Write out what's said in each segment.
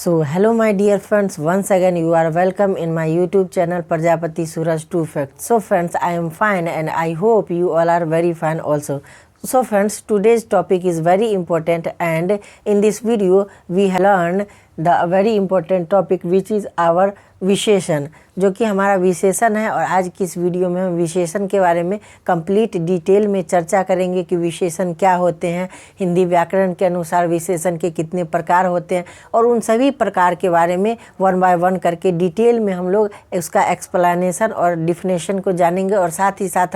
So hello my dear friends, once again you are welcome in my YouTube channel Prajapati Suraj 2 Facts. So friends, I am fine and I hope you all are very fine also. So friends, today's topic is very important and in this video we have learned the very important topic which is our विशेषण, जो कि हमारा विशेषण है। और आज की इस वीडियो में हम विशेषण के बारे में कंप्लीट डिटेल में चर्चा करेंगे कि विशेषण क्या होते हैं, हिंदी व्याकरण के अनुसार विशेषण के कितने प्रकार होते हैं और उन सभी प्रकार के बारे में वन बाय वन करके डिटेल में हम लोग उसका एक्सप्लेनेशन और डिफिनेशन को जानेंगे और साथ ही साथ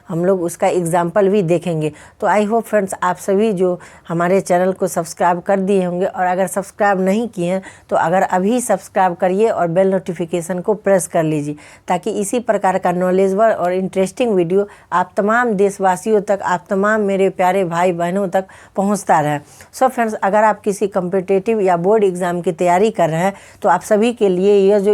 हम लोग उसका एग्जाम्पल भी देखेंगे। तो आई होप फ्रेंड्स आप सभी जो हमारे चैनल को सब्सक्राइब कर दिए होंगे और अगर सब्सक्राइब नहीं किए हैं तो अगर अभी सब्सक्राइब करिए और बेल नोटिफिकेशन को प्रेस कर लीजिए ताकि इसी प्रकार का नॉलेजवर और इंटरेस्टिंग वीडियो आप तमाम देशवासियों तक, आप तमाम मेरे प्यारे भाई बहनों तक पहुंचता रहे। सो फ्रेंड्स, अगर आप किसी कॉम्पिटिटिव या बोर्ड एग्ज़ाम की तैयारी कर रहे हैं तो आप सभी के लिए यह जो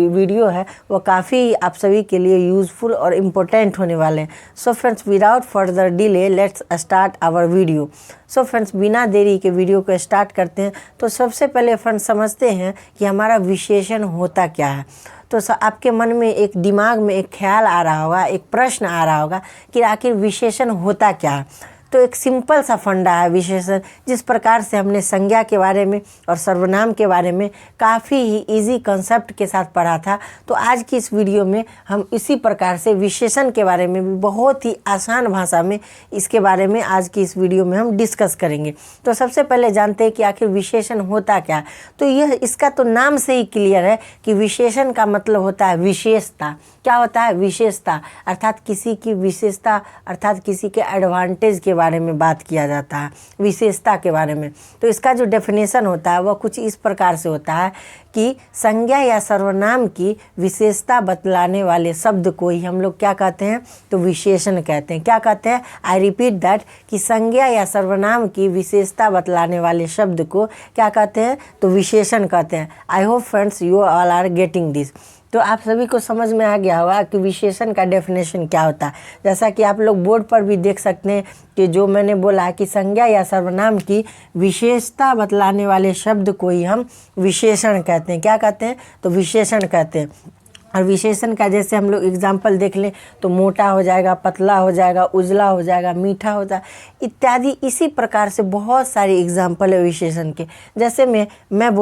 वीडियो है वो काफ़ी आप सभी के लिए यूज़फुल और इम्पोर्टेंट होने वाले हैं। So friends, without further delay let's start our video. So friends, बिना देरी के वीडियो को स्टार्ट करते हैं। तो सबसे पहले फ्रेंड्स समझते हैं कि हमारा विशेषण होता क्या है। तो आपके मन में एक दिमाग में एक ख्याल आ रहा होगा, एक प्रश्न आ रहा होगा कि आखिर विशेषण होता क्या है। तो एक सिंपल सा फंडा है विशेषण। जिस प्रकार से हमने संज्ञा के बारे में और सर्वनाम के बारे में काफ़ी ही इजी कंसेप्ट के साथ पढ़ा था, तो आज की इस वीडियो में हम इसी प्रकार से विशेषण के बारे में भी बहुत ही आसान भाषा में इसके बारे में आज की इस वीडियो में हम डिस्कस करेंगे। तो सबसे पहले जानते हैं कि आखिर विशेषण होता क्या है। तो यह इसका तो नाम से ही क्लियर है कि विशेषण का मतलब होता है विशेषता। क्या होता है? विशेषता, अर्थात किसी की विशेषता, अर्थात किसी के एडवांटेज के बारे में बात किया जाता है, विशेषता के बारे में। तो इसका जो डेफिनेशन होता है वह कुछ इस प्रकार से होता है कि संज्ञा या सर्वनाम की विशेषता बतलाने वाले शब्द को ही हम लोग क्या कहते हैं? तो विशेषण कहते हैं। क्या कहते हैं? आई रिपीट दैट, कि संज्ञा या सर्वनाम की विशेषता बतलाने वाले शब्द को क्या कहते हैं? तो विशेषण कहते हैं। I hope friends you all are getting this. तो आप सभी को समझ में आ गया होगा कि विशेषण का डेफिनेशन क्या होता है। जैसा कि आप लोग बोर्ड पर भी देख सकते हैं कि जो मैंने बोला कि संज्ञा या सर्वनाम की विशेषता बतलाने वाले शब्द को ही हम विशेषण कहते हैं। क्या कहते हैं? तो विशेषण कहते हैं। और विशेषण का जैसे हम लोग एग्जाम्पल देख लें तो मोटा हो जाएगा, पतला हो जाएगा, उजला हो जाएगा, मीठा होता है इत्यादि। इसी प्रकार से बहुत सारे एग्जाम्पल है विशेषण के। जैसे मैं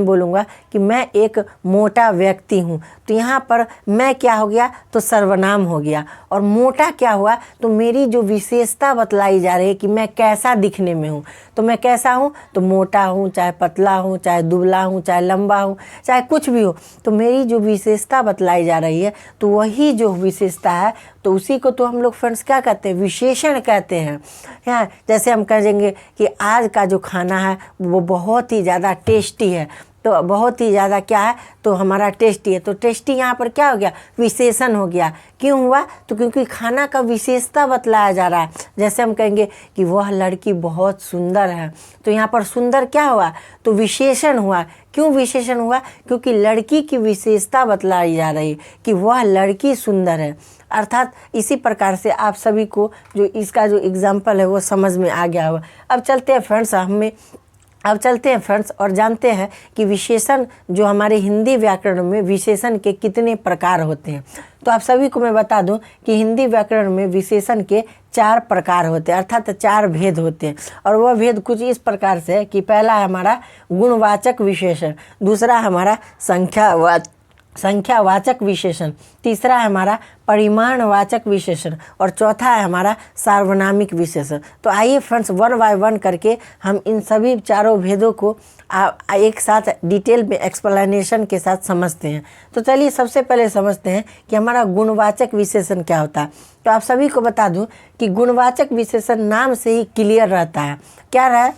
बोलूँगा कि मैं एक मोटा व्यक्ति हूँ, तो यहाँ पर मैं क्या हो गया? तो सर्वनाम हो गया। और मोटा क्या हुआ? तो मेरी जो विशेषता बतलाई जा रही है कि मैं कैसा दिखने में हूँ। तो मैं कैसा हूँ? तो मोटा हूँ, चाहे पतला हूँ, चाहे दुबला हूँ, चाहे लंबा हूँ, चाहे कुछ भी हो, तो मेरी जो विशेषता बतलाई जा रही है तो वही जो विशेषता है तो उसी को तो हम लोग फ्रेंड्स क्या कहते हैं? विशेषण कहते हैं। हाँ, जैसे हम कहेंगे कि आज का जो खाना है वो बहुत ही ज़्यादा टेस्टी है, तो बहुत ही ज़्यादा क्या है? तो हमारा टेस्टी है। तो टेस्टी यहाँ पर क्या हो गया? विशेषण हो गया। क्यों हुआ? तो क्योंकि खाना का विशेषता बतलाया जा रहा है। जैसे हम कहेंगे कि वह लड़की बहुत सुंदर है, तो यहाँ पर सुंदर क्या हुआ? तो विशेषण हुआ। क्यों विशेषण हुआ? क्योंकि लड़की की विशेषता बतलाई जा रही है कि वह लड़की सुंदर है। अर्थात इसी प्रकार से आप सभी को जो इसका जो एग्जाम्पल है वो समझ में आ गया होगा। अब चलते हैं फ्रेंड्स और जानते हैं कि विशेषण जो हमारे हिंदी व्याकरण में विशेषण के कितने प्रकार होते हैं। तो आप सभी को मैं बता दूं कि हिंदी व्याकरण में विशेषण के 4 प्रकार होते हैं, अर्थात 4 भेद होते हैं। और वह भेद कुछ इस प्रकार से है कि पहला है हमारा गुणवाचक विशेषण, दूसरा हमारा संख्यावाचक विशेषण, तीसरा है हमारा परिमाणवाचक विशेषण और चौथा है हमारा सार्वनामिक विशेषण। तो आइए फ्रेंड्स वन बाय वन करके हम इन सभी चारों भेदों को एक साथ डिटेल में एक्सप्लेनेशन के साथ समझते हैं। तो चलिए सबसे पहले समझते हैं कि हमारा गुणवाचक विशेषण क्या होता है। तो आप सभी को बता दूं कि गुणवाचक विशेषण नाम से ही क्लियर रहता है। क्या रहा?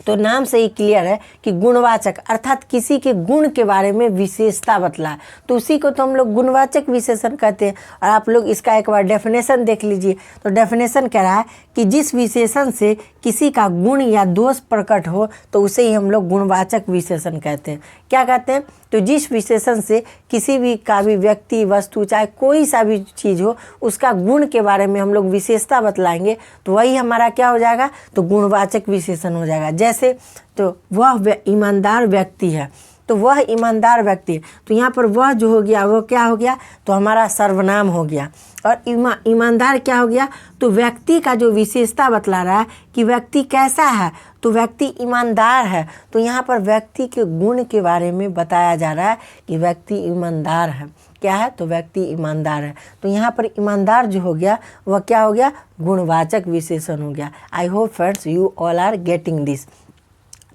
तो नाम से ही क्लियर है कि गुणवाचक अर्थात किसी के गुण के बारे में विशेषता बतला, तो उसी को तो हम लोग गुणवाचक विशेषण कहते हैं। और आप लोग इसका एक बार डेफिनेशन देख लीजिए। तो डेफिनेशन कह रहा है कि जिस विशेषण से किसी का गुण या दोष प्रकट हो तो उसे ही हम लोग गुणवाचक विशेषण कहते हैं। क्या कहते हैं? तो जिस विशेषण से किसी भी का भी व्यक्ति, वस्तु, चाहे कोई सा भी चीज़ हो, उसका गुण के बारे में हम लोग विशेषता बतलाएंगे तो वही हमारा क्या हो जाएगा? तो गुणवाचक विशेषण हो जाएगा। जैसे जैसे तो वह ईमानदार व्यक्ति है, तो वह ईमानदार व्यक्ति है, तो यहाँ पर वह जो हो गया वो क्या हो गया, तो हमारा सर्वनाम हो गया। और ईमानदार क्या हो गया, तो व्यक्ति का जो विशेषता बतला रहा है कि व्यक्ति कैसा है, तो व्यक्ति ईमानदार है। तो यहाँ पर व्यक्ति के गुण के बारे में बताया जा रहा है कि व्यक्ति ईमानदार है। क्या है, तो व्यक्ति ईमानदार है। तो यहाँ पर ईमानदार जो हो गया वह क्या हो गया, गुणवाचक विशेषण हो गया। I hope friends you all are getting this.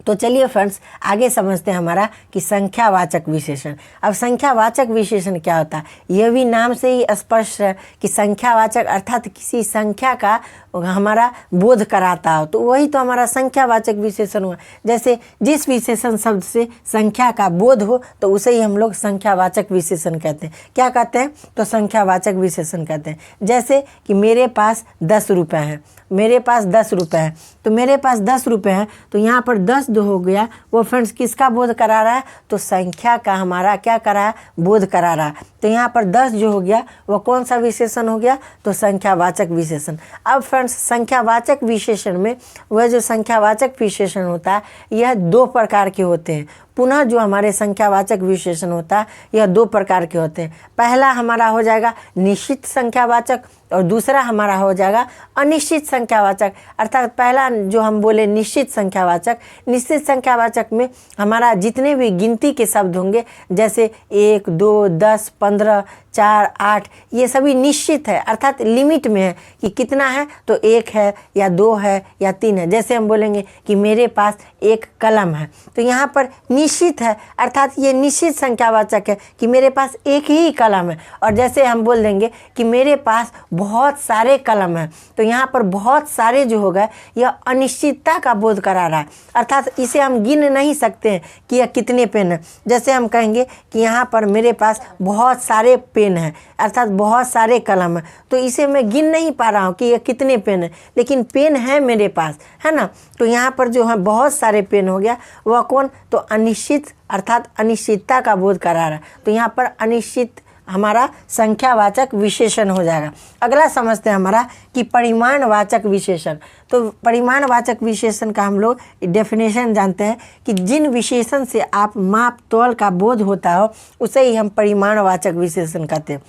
तो चलिए फ्रेंड्स आगे समझते हैं हमारा कि संख्यावाचक विशेषण। अब संख्यावाचक विशेषण क्या होता है, यह भी नाम से ही स्पष्ट है कि संख्यावाचक अर्थात किसी संख्या का हमारा बोध कराता हो, तो वही तो हमारा संख्यावाचक विशेषण हुआ। जैसे जिस विशेषण शब्द से संख्या का बोध हो तो उसे ही हम लोग संख्यावाचक विशेषण कहते हैं। क्या कहते हैं, तो संख्यावाचक विशेषण कहते हैं। जैसे कि मेरे पास 10 रुपये हैं, मेरे पास 10 रुपये हैं, तो मेरे पास 10 रुपये हैं, तो यहाँ पर 10 जो हो गया वो फ्रेंड्स किसका बोध करा रहा है, तो संख्या का हमारा क्या करा है, बोध करा रहा है। तो यहाँ पर 10 जो हो गया वो कौन सा विशेषण हो गया, तो संख्यावाचक विशेषण। अब फ्रेंड्स संख्यावाचक विशेषण में वह जो संख्यावाचक विशेषण होता है यह 2 प्रकार के होते हैं। पुनः जो हमारे संख्यावाचक विशेषण होता है यह 2 प्रकार के होते हैं। पहला हमारा हो जाएगा निश्चित संख्यावाचक और दूसरा हमारा हो जाएगा अनिश्चित संख्यावाचक। अर्थात पहला जो हम बोले निश्चित संख्यावाचक, निश्चित संख्यावाचक में हमारा जितने भी गिनती के शब्द होंगे जैसे 1, 2, 10, 15, 4, 8 ये सभी निश्चित है, अर्थात लिमिट में है कि कितना है, तो 1 है या 2 है या 3 है। जैसे हम बोलेंगे कि मेरे पास 1 कलम है, तो यहाँ पर निश्चित है, अर्थात ये निश्चित संख्यावाचक है कि मेरे पास 1 ही कलम है। और जैसे हम बोल देंगे कि मेरे पास बहुत सारे कलम हैं, तो यहाँ पर बहुत सारे जो होगा यह अनिश्चितता का बोध करा रहा है, अर्थात इसे हम गिन नहीं सकते हैं कि यह कितने पेन है। जैसे हम कहेंगे कि यहाँ पर मेरे पास बहुत सारे पेन है, अर्थात बहुत सारे कलम है, तो इसे मैं गिन नहीं पा रहा हूँ कि यह कितने पेन है, लेकिन पेन है मेरे पास, है ना। तो यहाँ पर जो है बहुत सारे पेन हो गया वह कौन, तो अनिश्चित अर्थात अनिश्चितता का बोध करा रहा है। तो यहाँ पर अनिश्चित हमारा संख्यावाचक विशेषण हो जाएगा। अगला समझते हैं हमारा कि परिमाणवाचक विशेषण। तो परिमाणवाचक विशेषण का हम लोग डेफिनेशन जानते हैं कि जिन विशेषण से आप माप तौल का बोध होता हो उसे ही हम परिमाणवाचक विशेषण कहते हैं।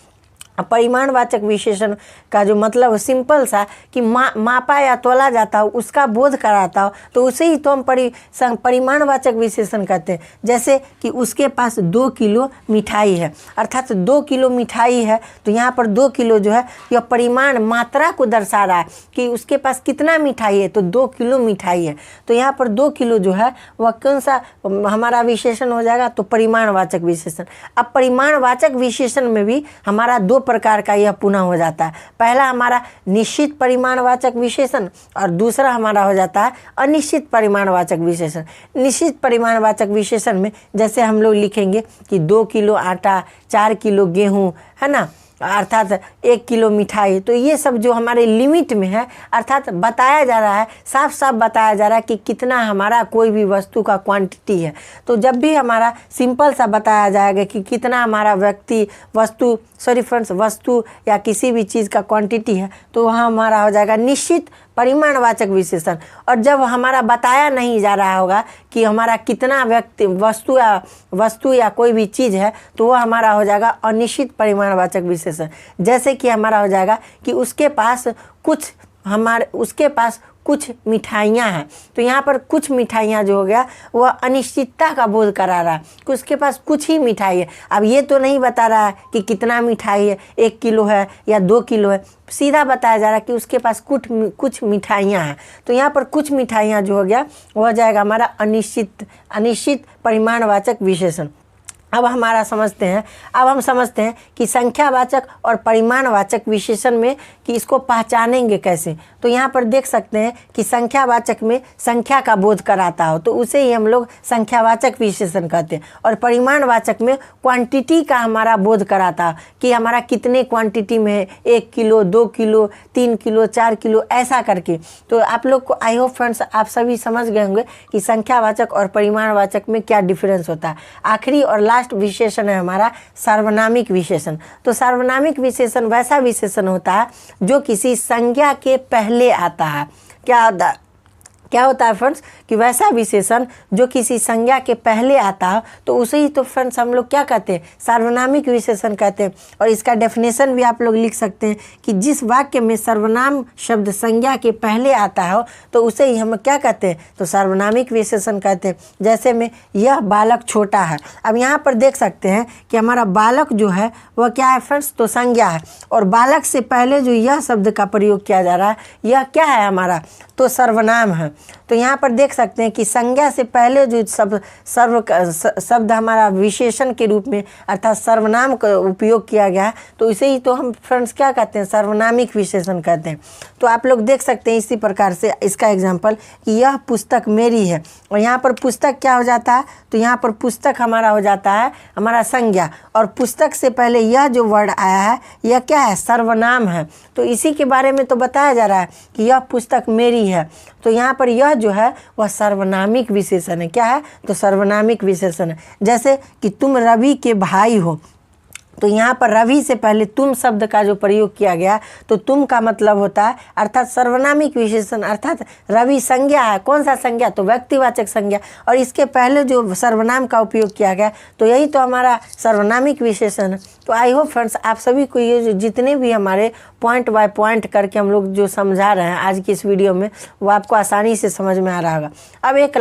परिमाणवाचक विशेषण का जो मतलब सिंपल सा कि मापा या तोला जाता हो उसका बोध कराता हो, तो उसे ही तो हम परिमाणवाचक विशेषण कहते हैं। जैसे कि उसके पास 2 किलो मिठाई है, अर्थात 2 किलो मिठाई है, तो यहाँ पर 2 किलो जो है यह परिमाण मात्रा को दर्शा रहा है कि उसके पास कितना मिठाई है, तो 2 किलो मिठाई है। तो यहाँ पर 2 किलो जो है वह कौन सा हमारा विशेषण हो जाएगा, तो परिमाणवाचक विशेषण। अब परिमाणवाचक विशेषण में भी हमारा 2 प्रकार का यह पुनः हो जाता है। पहला हमारा निश्चित परिमाणवाचक विशेषण और दूसरा हमारा हो जाता है अनिश्चित परिमाणवाचक विशेषण। निश्चित परिमाणवाचक विशेषण में जैसे हम लोग लिखेंगे कि 2 किलो आटा, 4 किलो गेहूँ, है ना, अर्थात 1 किलो मिठाई, तो ये सब जो हमारे लिमिट में है, अर्थात बताया जा रहा है, साफ साफ बताया जा रहा है कि कितना हमारा कोई भी वस्तु का क्वांटिटी है। तो जब भी हमारा सिंपल सा बताया जाएगा कि कितना हमारा व्यक्ति वस्तु या किसी भी चीज़ का क्वांटिटी है, तो वहाँ हमारा हो जाएगा निश्चित परिमाणवाचक विशेषण। और जब हमारा बताया नहीं जा रहा होगा कि हमारा कितना व्यक्ति वस्तु या कोई भी चीज़ है, तो वह हमारा हो जाएगा अनिश्चित परिमाणवाचक विशेषण। जैसे कि हमारा हो जाएगा कि उसके पास कुछ मिठाइयाँ हैं, तो यहाँ पर कुछ मिठाइयाँ जो हो गया वह अनिश्चितता का बोध करा रहा है कि उसके पास कुछ ही मिठाई है। अब ये तो नहीं बता रहा है कि कितना मिठाई है, 1 किलो है या 2 किलो है, सीधा बताया जा रहा है कि उसके पास कुछ मिठाइयाँ हैं। तो यहाँ पर कुछ मिठाइयाँ जो हो गया वह जाएगा हमारा अनिश्चित परिमाणवाचक विशेषण। अब हम समझते हैं कि संख्यावाचक और परिमाणवाचक विशेषण में कि इसको पहचानेंगे कैसे। तो यहाँ पर देख सकते हैं कि संख्यावाचक में संख्या का बोध कराता हो तो उसे ही हम लोग संख्यावाचक विशेषण कहते हैं, और परिमाणवाचक में क्वांटिटी का हमारा बोध कराता हो कि हमारा कितने क्वांटिटी में है, 1 किलो, 2 किलो, 3 किलो, 4 किलो, ऐसा करके। तो आप लोग को आई होप फ्रेंड्स आप सभी समझ गए होंगे कि संख्यावाचक और परिमाणवाचक में क्या डिफरेंस होता है। आखिरी और लास्ट विशेषण है हमारा सार्वनामिक विशेषण। तो सार्वनामिक विशेषण वैसा विशेषण होता है जो किसी संज्ञा के पहले आता है। क्या होता है फ्रेंड्स कि वैसा विशेषण जो किसी संज्ञा के पहले आता हो तो उसे ही तो फ्रेंड्स हम लोग क्या कहते हैं, सार्वनामिक विशेषण कहते हैं। और इसका डेफिनेशन भी आप लोग लिख सकते हैं कि जिस वाक्य में सर्वनाम शब्द संज्ञा के पहले आता हो तो उसे ही हम क्या कहते हैं, तो सार्वनामिक विशेषण कहते हैं। जैसे में यह बालक छोटा है, अब यहाँ पर देख सकते हैं कि हमारा बालक जो है वह क्या है फ्रेंड्स, तो संज्ञा है, और बालक से पहले जो यह शब्द का प्रयोग किया जा रहा है यह क्या है हमारा, तो सर्वनाम है। तो यहाँ पर देख सकते हैं कि संज्ञा से पहले जो शब्द हमारा विशेषण के रूप में अर्थात सर्वनाम का उपयोग किया गया है तो इसे ही तो हम फ्रेंड्स क्या कहते हैं, सर्वनामिक विशेषण कहते हैं। तो आप लोग देख सकते हैं इसी प्रकार से इसका एग्जाम्पल कि यह पुस्तक मेरी है, और यहाँ पर पुस्तक क्या हो जाता है, तो यहाँ पर पुस्तक हमारा हो जाता है हमारा संज्ञा, और पुस्तक से पहले यह जो वर्ड आया है यह क्या है, सर्वनाम है। तो इसी के बारे में तो बताया जा रहा है कि यह पुस्तक मेरी है, तो यहाँ पर यह जो है वह सर्वनामिक विशेषण है। क्या है, तो सर्वनामिक विशेषण है। जैसे कि तुम रवि के भाई हो, तो यहाँ पर रवि से पहले तुम शब्द का जो प्रयोग किया गया तो तुम का मतलब होता है अर्थात सर्वनामिक विशेषण, अर्थात रवि संज्ञा है। कौन सा संज्ञा, तो व्यक्तिवाचक संज्ञा, और इसके पहले जो सर्वनाम का उपयोग किया गया तो यही तो हमारा सर्वनामिक विशेषण है। तो आई होप फ्रेंड्स आप सभी को ये जो जितने भी हमारे पॉइंट बाय पॉइंट करके हम लोग जो समझा रहे हैं आज की इस वीडियो में वो आपको आसानी से समझ में आ रहा होगा। अब एक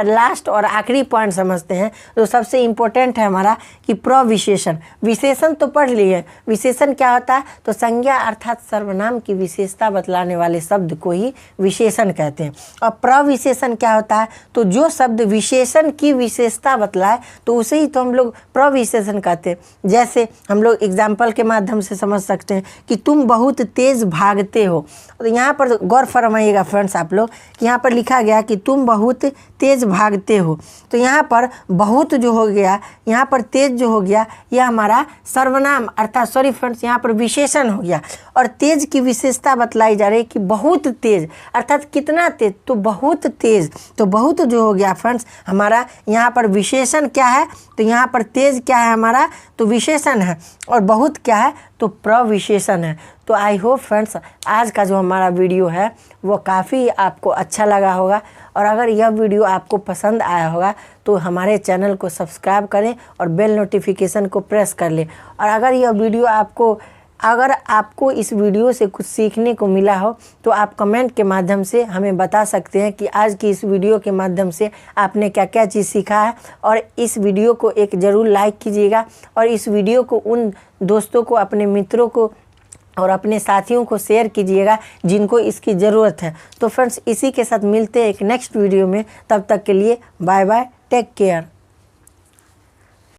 लास्ट और आखिरी पॉइंट समझते हैं जो सबसे इम्पोर्टेंट है हमारा, कि प्रविशेषण। विशेषण तो पढ़ लिए, विशेषण क्या होता है, तो संज्ञा अर्थात सर्वनाम की विशेषता बतलाने वाले शब्द को ही विशेषण कहते हैं। और प्रविशेषण क्या होता है, तो जो शब्द विशेषण की विशेषता बतलाए तो उसे ही तो हम लोग प्रविशेषण कहते हैं। जैसे हम लोग एग्जाम्पल के माध्यम से समझ सकते हैं कि तुम बहुत तेज भागते हो। तो यहाँ पर गौर फरमाइएगा फ्रेंड्स आप लोग कि यहाँ पर लिखा गया कि तुम बहुत तेज भागते हो, तो यहाँ पर बहुत जो हो गया, यहाँ पर तेज जो हो गया यह हमारा सर्वनाम अर्थात सॉरी फ्रेंड्स यहाँ पर विशेषण हो गया, और तेज की विशेषता बतलाई जा रही है कि बहुत तेज अर्थात कितना तेज, तो बहुत तेज। तो बहुत जो हो गया फ्रेंड्स हमारा यहाँ पर विशेषण क्या है, तो यहाँ पर तेज क्या है हमारा, तो विशेषण है, और बहुत क्या है, तो प्रविशेषण है। तो आई होप फ्रेंड्स आज का जो हमारा वीडियो है वो काफ़ी आपको अच्छा लगा होगा, और अगर यह वीडियो आपको पसंद आया होगा तो हमारे चैनल को सब्सक्राइब करें और बेल नोटिफिकेशन को प्रेस कर लें। और अगर यह वीडियो अगर आपको इस वीडियो से कुछ सीखने को मिला हो तो आप कमेंट के माध्यम से हमें बता सकते हैं कि आज की इस वीडियो के माध्यम से आपने क्या क्या चीज़ सीखा है। और इस वीडियो को एक ज़रूर लाइक कीजिएगा, और इस वीडियो को उन दोस्तों को, अपने मित्रों को और अपने साथियों को शेयर कीजिएगा जिनको इसकी ज़रूरत है। तो फ्रेंड्स इसी के साथ मिलते हैं एक नेक्स्ट वीडियो में, तब तक के लिए बाय बाय, टेक केयर।